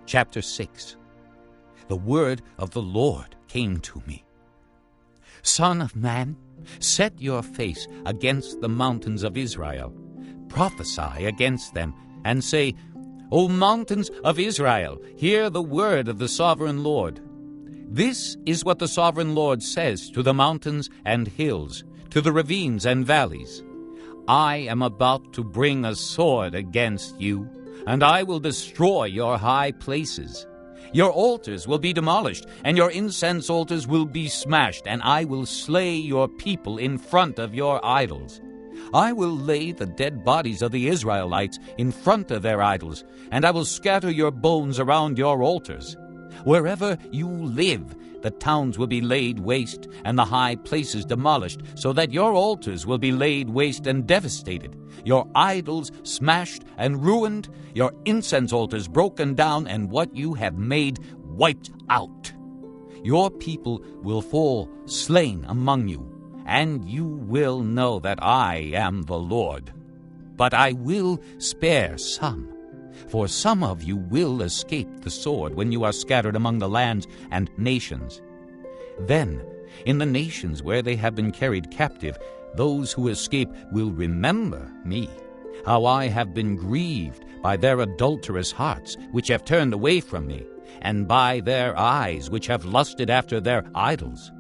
Chapter 6. The word of the Lord came to me. Son of man, set your face against the mountains of Israel. Prophesy against them, and say, O mountains of Israel, hear the word of the sovereign Lord. This is what the sovereign Lord says to the mountains and hills, to the ravines and valleys. I am about to bring a sword against you, and I will destroy your high places. Your altars will be demolished, and your incense altars will be smashed, and I will slay your people in front of your idols. I will lay the dead bodies of the Israelites in front of their idols, and I will scatter your bones around your altars. Wherever you live, the towns will be laid waste, and the high places demolished, so that your altars will be laid waste and devastated, your idols smashed and ruined, your incense altars broken down, and what you have made wiped out. Your people will fall slain among you, and you will know that I am the Lord. But I will spare some, for some of you will escape the sword when you are scattered among the lands and nations. Then, in the nations where they have been carried captive, those who escape will remember me, how I have been grieved by their adulterous hearts, which have turned away from me, and by their eyes, which have lusted after their idols.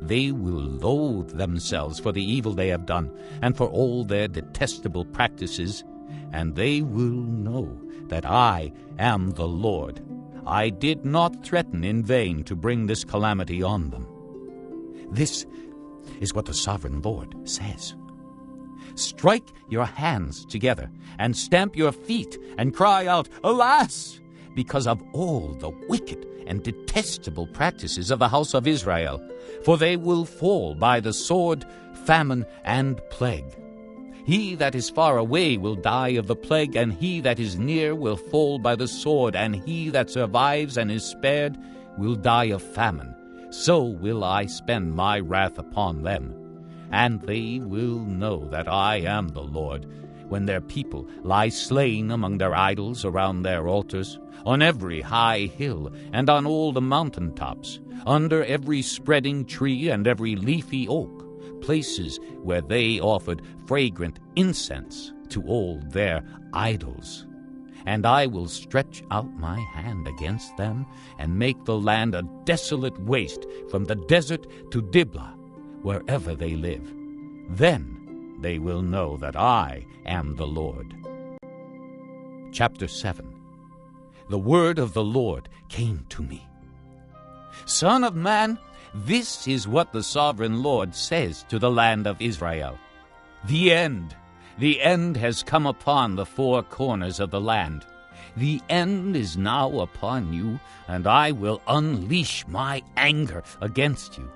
They will loathe themselves for the evil they have done, and for all their detestable practices, and they will know that I am the Lord. I did not threaten in vain to bring this calamity on them. This is what the sovereign Lord says. Strike your hands together, and stamp your feet, and cry out, Alas! Because of all the wicked and detestable practices of the house of Israel, for they will fall by the sword, famine, and plague. He that is far away will die of the plague, and he that is near will fall by the sword, and he that survives and is spared will die of famine. So will I spend my wrath upon them, and they will know that I am the Lord, when their people lie slain among their idols around their altars, on every high hill and on all the mountain tops, under every spreading tree and every leafy oak, places where they offered fragrant incense to all their idols. And I will stretch out my hand against them and make the land a desolate waste from the desert to Diblah, wherever they live. Then they will know that I am the Lord. Chapter 7. The word of the Lord came to me. Son of man, this is what the sovereign Lord says to the land of Israel. The end has come upon the four corners of the land. The end is now upon you, and I will unleash my anger against you.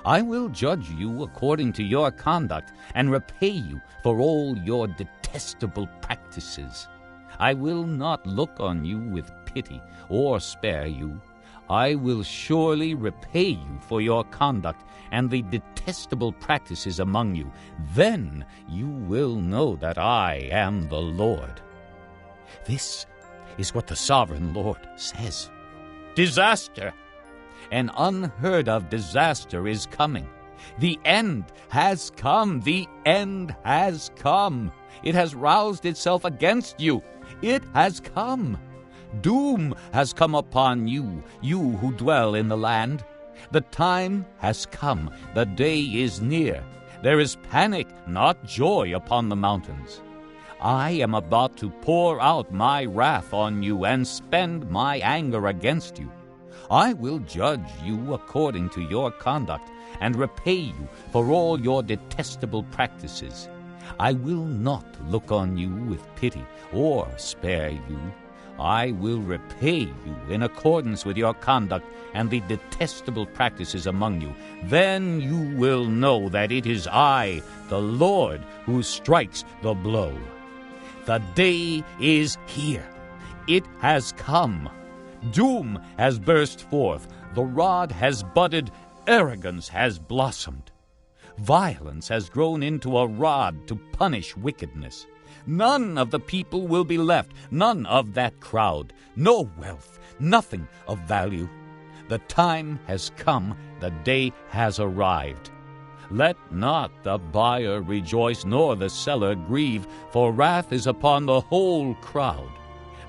I will judge you according to your conduct and repay you for all your detestable practices. I will not look on you with pity or spare you. I will surely repay you for your conduct and the detestable practices among you. Then you will know that I am the Lord. This is what the sovereign Lord says. Disaster! An unheard-of disaster is coming. The end has come. The end has come. It has roused itself against you. It has come. Doom has come upon you, you who dwell in the land. The time has come. The day is near. There is panic, not joy, upon the mountains. I am about to pour out my wrath on you and spend my anger against you. I will judge you according to your conduct and repay you for all your detestable practices. I will not look on you with pity or spare you. I will repay you in accordance with your conduct and the detestable practices among you. Then you will know that it is I, the Lord, who strikes the blow. The day is here. It has come. Doom has burst forth. The rod has budded. Arrogance has blossomed. Violence has grown into a rod to punish wickedness. None of the people will be left, none of that crowd, no wealth, nothing of value. The time has come, the day has arrived. Let not the buyer rejoice, nor the seller grieve, for wrath is upon the whole crowd.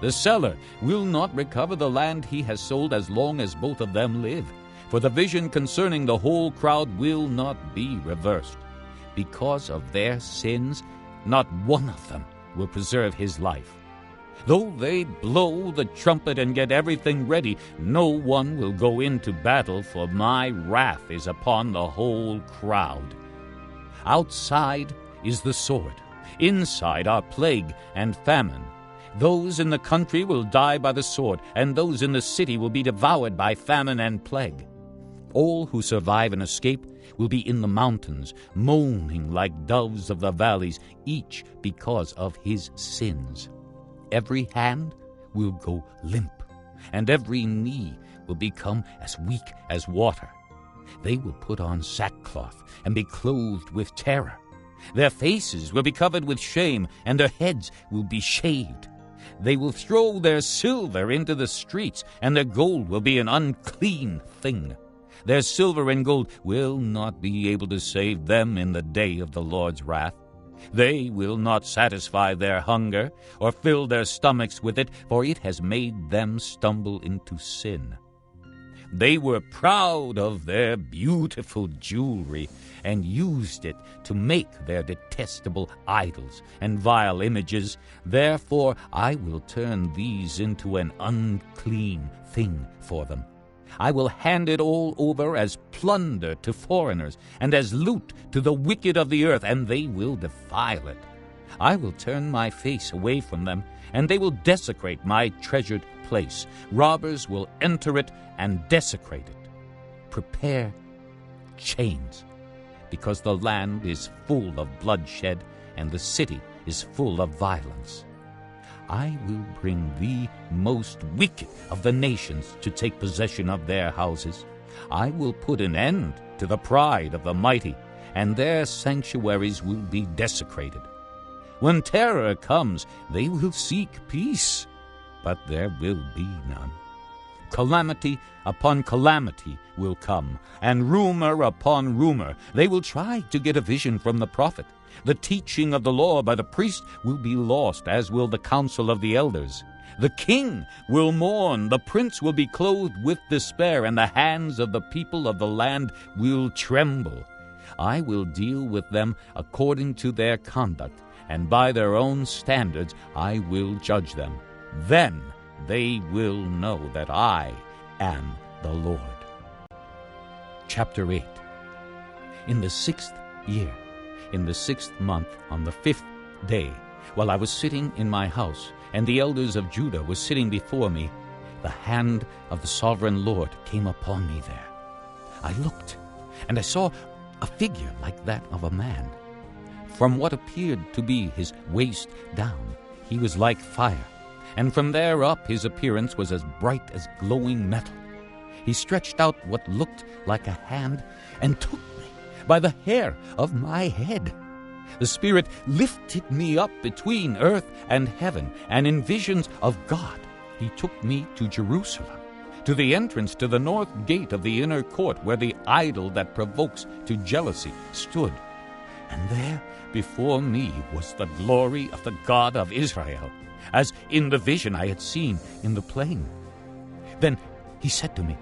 The seller will not recover the land he has sold as long as both of them live, for the vision concerning the whole crowd will not be reversed. Because of their sins, not one of them will preserve his life. Though they blow the trumpet and get everything ready, no one will go into battle, for my wrath is upon the whole crowd. Outside is the sword, inside are plague and famine. Those in the country will die by the sword, and those in the city will be devoured by famine and plague. All who survive and escape will be in the mountains, moaning like doves of the valleys, each because of his sins. Every hand will go limp, and every knee will become as weak as water. They will put on sackcloth and be clothed with terror. Their faces will be covered with shame, and their heads will be shaved. They will throw their silver into the streets, and their gold will be an unclean thing. Their silver and gold will not be able to save them in the day of the Lord's wrath. They will not satisfy their hunger or fill their stomachs with it, for it has made them stumble into sin. They were proud of their beautiful jewelry and used it to make their detestable idols and vile images. Therefore I will turn these into an unclean thing for them. I will hand it all over as plunder to foreigners and as loot to the wicked of the earth, and they will defile it. I will turn my face away from them, and they will desecrate my treasured place. Robbers will enter it and desecrate it. Prepare chains, because the land is full of bloodshed, and the city is full of violence. I will bring the most wicked of the nations to take possession of their houses. I will put an end to the pride of the mighty, and their sanctuaries will be desecrated. When terror comes, they will seek peace, but there will be none. Calamity upon calamity will come, and rumor upon rumor. They will try to get a vision from the prophet. The teaching of the law by the priest will be lost, as will the counsel of the elders. The king will mourn, the prince will be clothed with despair, and the hands of the people of the land will tremble. I will deal with them according to their conduct, and by their own standards I will judge them. Then they will know that I am the Lord. Chapter 8. In the 6th year, in the 6th month, on the 5th day, while I was sitting in my house, and the elders of Judah were sitting before me, the hand of the sovereign Lord came upon me there. I looked, and I saw a figure like that of a man. From what appeared to be his waist down, he was like fire, and from there up his appearance was as bright as glowing metal. He stretched out what looked like a hand and took me by the hair of my head. The Spirit lifted me up between earth and heaven, and in visions of God he took me to Jerusalem, to the entrance to the north gate of the inner court, where the idol that provokes to jealousy stood. And there before me was the glory of the God of Israel, as in the vision I had seen in the plain. Then he said to me,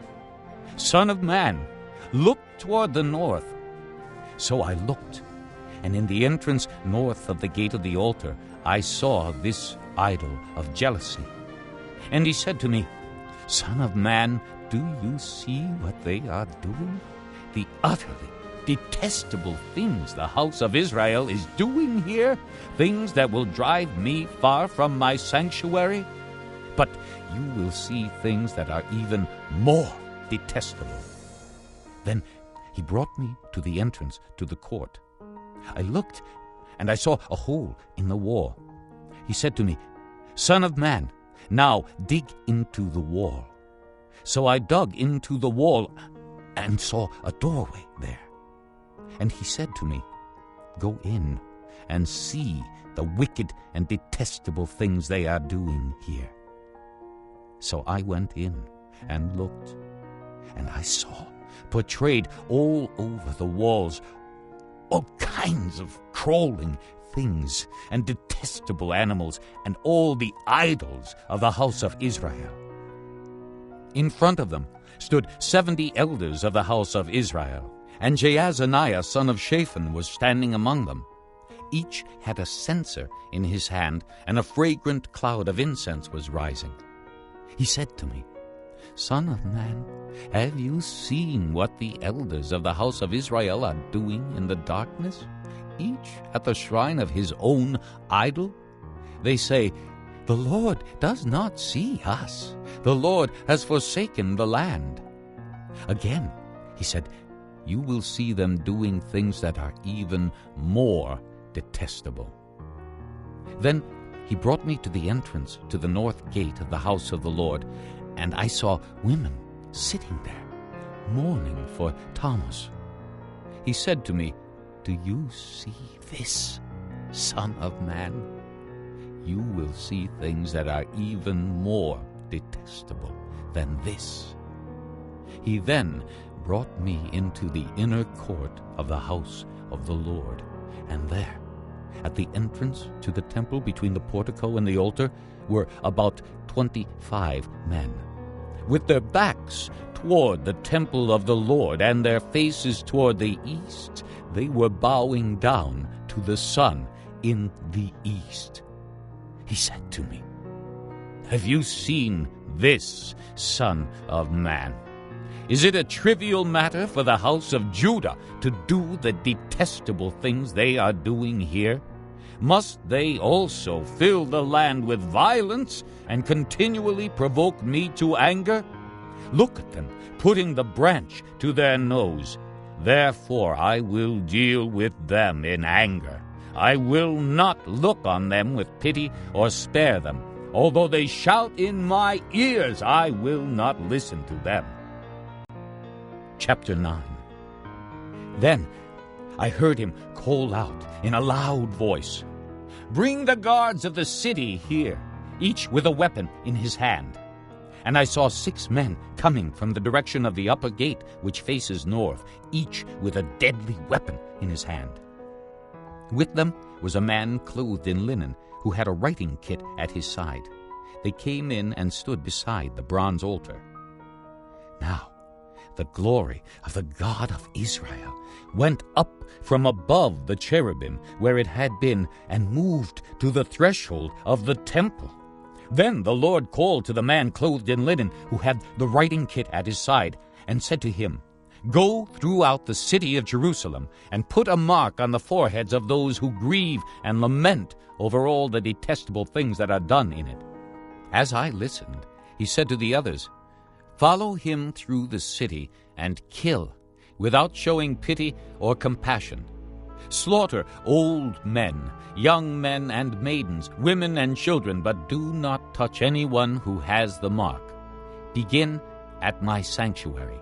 "Son of man, look toward the north." So I looked, and in the entrance north of the gate of the altar I saw this idol of jealousy. And he said to me, "Son of man, do you see what they are doing? The utterly detestable things the house of Israel is doing here, things that will drive me far from my sanctuary. But you will see things that are even more detestable." Then he brought me to the entrance to the court. I looked, and I saw a hole in the wall. He said to me, "Son of man, now dig into the wall." So I dug into the wall and saw a doorway there. And he said to me, "Go in and see the wicked and detestable things they are doing here. So I went in and looked, and I saw portrayed all over the walls all kinds of crawling things and detestable animals and all the idols of the house of Israel. In front of them stood 70 elders of the house of Israel, and Jaazaniah son of Shaphan was standing among them. Each had a censer in his hand, and a fragrant cloud of incense was rising. He said to me, Son of man, have you seen what the elders of the house of Israel are doing in the darkness, each at the shrine of his own idol? They say, The Lord does not see us. The Lord has forsaken the land. Again, he said, You will see them doing things that are even more detestable. Then he brought me to the entrance to the north gate of the house of the Lord, and I saw women sitting there, mourning for Tammuz. He said to me, Do you see this, Son of man? You will see things that are even more detestable than this. He then brought me into the inner court of the house of the Lord, and there, at the entrance to the temple between the portico and the altar, were about 25 men, with their backs toward the temple of the Lord and their faces toward the east. They were bowing down to the sun in the east. He said to me, Have you seen this, Son of man? Is it a trivial matter for the house of Judah to do the detestable things they are doing here? Must they also fill the land with violence and continually provoke me to anger? Look at them, putting the branch to their nose. Therefore I will deal with them in anger. I will not look on them with pity or spare them. Although they shout in my ears, I will not listen to them. Chapter 9. Then I heard him call out in a loud voice, Bring the guards of the city here, each with a weapon in his hand. And I saw 6 men coming from the direction of the upper gate, which faces north, each with a deadly weapon in his hand. With them was a man clothed in linen, who had a writing kit at his side. They came in and stood beside the bronze altar. Now the glory of the God of Israel went up from above the cherubim where it had been and moved to the threshold of the temple. Then the Lord called to the man clothed in linen who had the writing kit at his side and said to him, Go throughout the city of Jerusalem and put a mark on the foreheads of those who grieve and lament over all the detestable things that are done in it. As I listened, he said to the others, Follow him through the city and kill, without showing pity or compassion. Slaughter old men, young men and maidens, women and children, but do not touch anyone who has the mark. Begin at my sanctuary.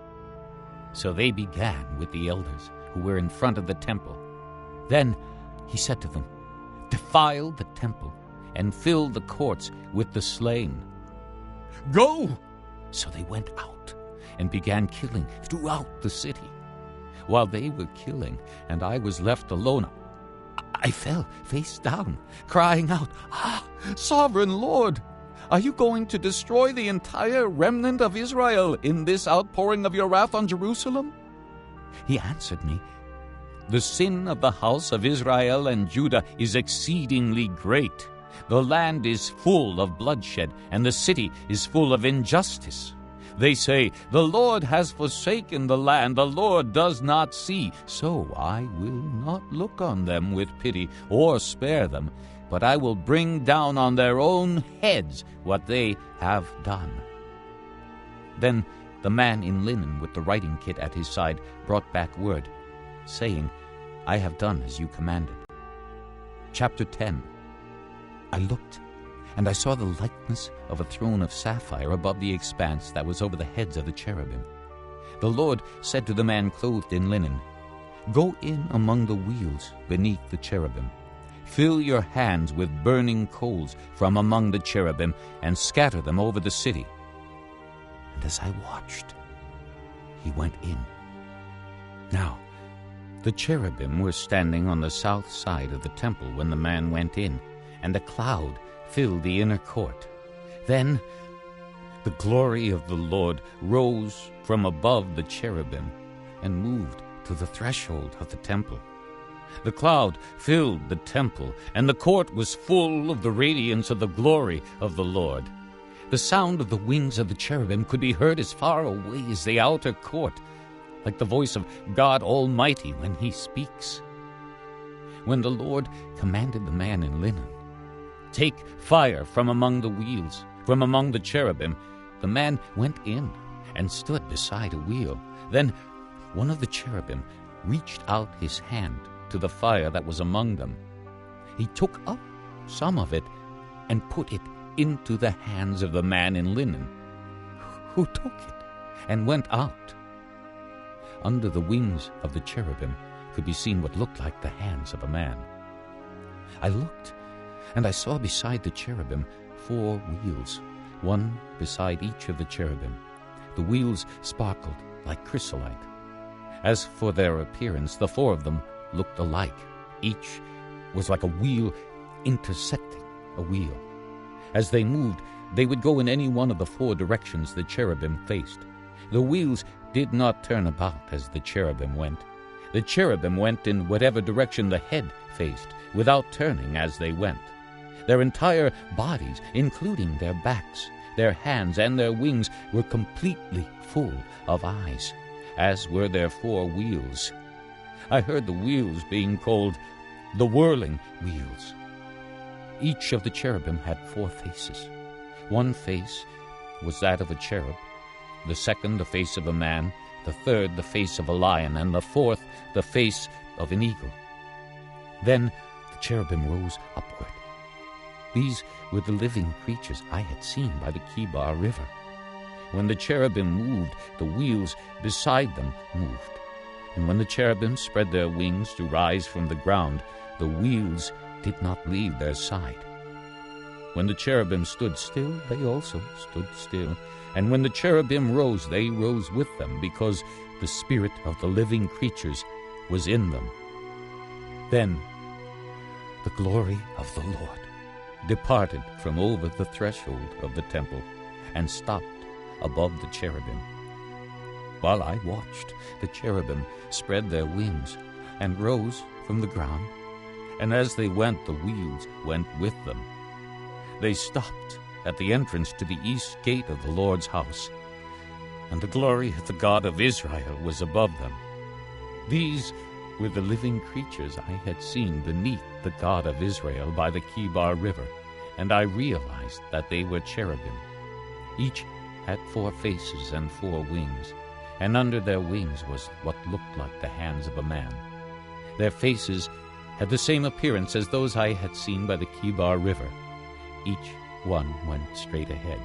So they began with the elders who were in front of the temple. Then he said to them, Defile the temple and fill the courts with the slain. Go! So they went out and began killing throughout the city. While they were killing and I was left alone, I fell face down, crying out, Sovereign Lord, are you going to destroy the entire remnant of Israel in this outpouring of your wrath on Jerusalem? He answered me, The sin of the house of Israel and Judah is exceedingly great. The land is full of bloodshed, and the city is full of injustice. They say, The Lord has forsaken the land, the Lord does not see. So I will not look on them with pity or spare them, but I will bring down on their own heads what they have done. Then the man in linen with the writing kit at his side brought back word, saying, I have done as you commanded. Chapter 10. I looked, and I saw the likeness of a throne of sapphire above the expanse that was over the heads of the cherubim. The Lord said to the man clothed in linen, Go in among the wheels beneath the cherubim, fill your hands with burning coals from among the cherubim and scatter them over the city." And as I watched, he went in. Now, the cherubim were standing on the south side of the temple when the man went in, and a cloud filled the inner court. Then the glory of the Lord rose from above the cherubim and moved to the threshold of the temple. The cloud filled the temple, and the court was full of the radiance of the glory of the Lord. The sound of the wings of the cherubim could be heard as far away as the outer court, like the voice of God Almighty when he speaks. When the Lord commanded the man in linen, "Take fire from among the wheels, from among the cherubim," the man went in and stood beside a wheel. Then one of the cherubim reached out his hand to the fire that was among them. He took up some of it and put it into the hands of the man in linen, who took it and went out. Under the wings of the cherubim could be seen what looked like the hands of a man. I looked, and I saw beside the cherubim 4 wheels, one beside each of the cherubim. The wheels sparkled like chrysolite. As for their appearance, the 4 of them looked alike. Each was like a wheel intersecting a wheel. As they moved, they would go in any one of the 4 directions the cherubim faced. The wheels did not turn about as the cherubim went. The cherubim went in whatever direction the head faced, without turning as they went. Their entire bodies, including their backs, their hands, and their wings, were completely full of eyes, as were their 4 wheels. I heard the wheels being called the whirling wheels. Each of the cherubim had 4 faces. One face was that of a cherub, the second the face of a man, the third the face of a lion, and the 4th the face of an eagle. Then the cherubim rose upward. These were the living creatures I had seen by the Kibar River. When the cherubim moved, the wheels beside them moved. And when the cherubim spread their wings to rise from the ground, the wheels did not leave their side. When the cherubim stood still, they also stood still. And when the cherubim rose, they rose with them, because the spirit of the living creatures was in them. Then the glory of the Lord departed from over the threshold of the temple and stopped above the cherubim. While I watched, the cherubim spread their wings and rose from the ground, and as they went, the wheels went with them. They stopped at the entrance to the east gate of the Lord's house, and the glory of the God of Israel was above them. These were the living creatures I had seen beneath the God of Israel by the Kibar River, and I realized that they were cherubim. Each had 4 faces and 4 wings, and under their wings was what looked like the hands of a man. Their faces had the same appearance as those I had seen by the Kibar River. Each one went straight ahead.